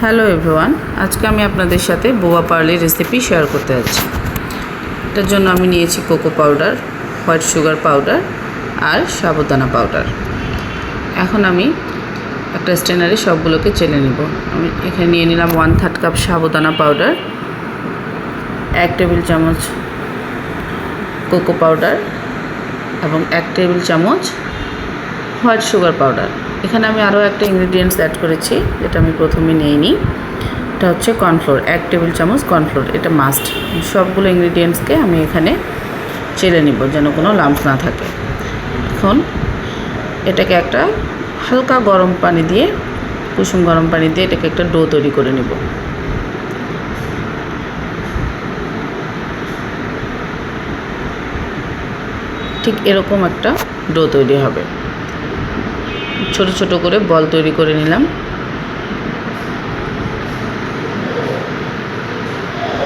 Hello everyone, আজকে আমি আপনাদের সাথে বোবা পার্লের রেসিপি শেয়ার করতে যাচ্ছি। এটার জন্য আমি নিয়েছি cocoa powder, white sugar powder আর সাবুদানা পাউডার। এখন আমি একটা স্ট্রেনারে সবগুলোকে চেলে নিব। আমি এখানে নিয়ে নিলাম 1/3 কাপ সাবুদানা পাউডার, 1 টেবিল চামচ কোকো পাউডার এবং 1 টেবিল চামচ হোয়াইট সুগার পাউডার। এখানে আমি আরও একটা ইনগ্রিডিয়েন্টস অ্যাড করেছি, যেটা আমি প্রথমে নিইনি। এটা হচ্ছে কর্নফ্লোর, 1 টেবিল চামচ কর্নফ্লোর, এটা মাস্ট। সবগুলো ইনগ্রিডিয়েন্টসকে আমি এখানে চেলে নিব যেন কোনো লাম্পস না থাকে। এখন এটাকে একটা হালকা গরম পানি দিয়ে, কুসুম গরম পানি দিয়ে এটাকে একটা ডো তৈরি করে নিব। ঠিক এরকম একটা ডো তৈরি হবে। ছোট ছোট করে বল তৈরি করে নিলাম।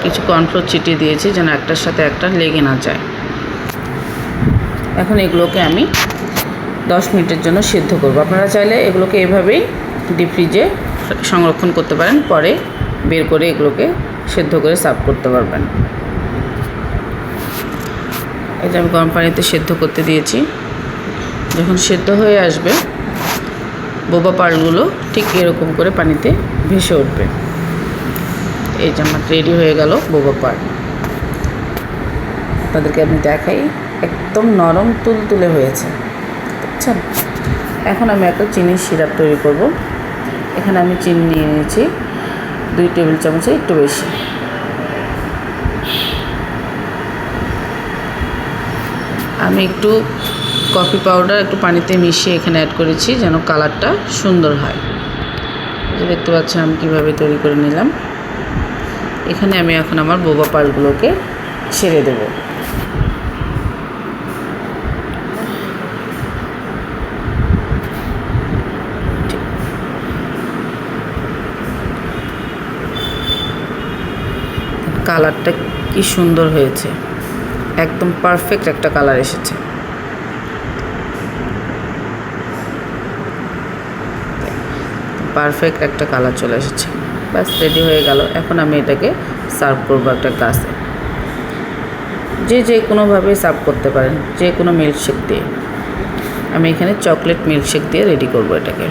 কিছু কর্নফ্লোর ছিটিয়ে দিয়েছি যেন একটার সাথে একটা লেগে না যায়। এখন এগুলোকে আমি 10 মিনিটের জন্য সিদ্ধ করব। আপনারা চাইলে এগুলোকে এভাবেই ডিপ ফ্রিজে সংরক্ষণ করতে পারেন, পরে বের করে এগুলোকে সিদ্ধ করে সার্ভ করতে পারবেন। এই যে আমি গরম পানিতে সিদ্ধ করতে দিয়েছি। যখন সিদ্ধ হয়ে আসবে, বোবা পার্লগুলো ঠিক এরকম করে পানিতে ভেসে উঠবে। এই যে আমার রেডি হয়ে গেল বোবা পার্ল। আপনাদেরকে আমি দেখাই, একদম নরম তুলতুলে হয়েছে, বুঝছেন? এখন আমি একটা চিনির সিরাপ তৈরি করব। এখানে আমি চিনি নিয়ে নিয়েছি 2 টেবিল চামচের একটু বেশি। আমি একটু কফি পাউডার একটু পানিতে মিশিয়ে এখানে অ্যাড করেছি যেন কালারটা সুন্দর হয়। যে দেখতে পাচ্ছেন আমি কীভাবে তৈরি করে নিলাম। এখানে আমি এখন আমার বোবা পার্লগুলোকে ছেড়ে দেব। কালারটা কি সুন্দর হয়েছে, একদম পারফেক্ট একটা কালার এসেছে। পারফেক্ট একটা কালার চলে এসেছে। ব্যাস রেডি হয়ে গেল। এখন আমি এটাকে সার্ভ করবো একটা গ্লাসে। যে কোনোভাবে সার্ভ করতে পারেন, যে কোনো মিল্কশেক দিয়ে। আমি এখানে চকলেট মিল্কশেক দিয়ে রেডি করব এটাকে।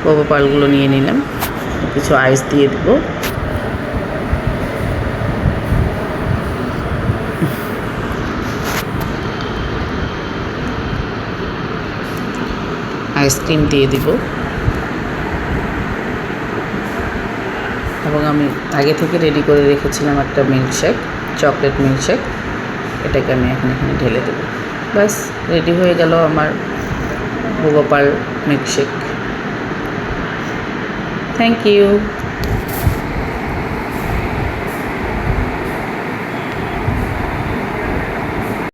বোবা পার্লগুলো নিয়ে নিলাম, কিছু আইস দিয়ে দেব। আইসক্রিম দিয়ে দিব এবং আমি আগে থেকে রেডি করে রেখেছিলাম একটা মিল্কশেক, চকলেট মিল্কশেক। এটাকে আমি এখানে ঢেলে দেব। ব্যাস রেডি হয়ে গেল আমার বোবা পার্ল মিল্কশেক। Thank you.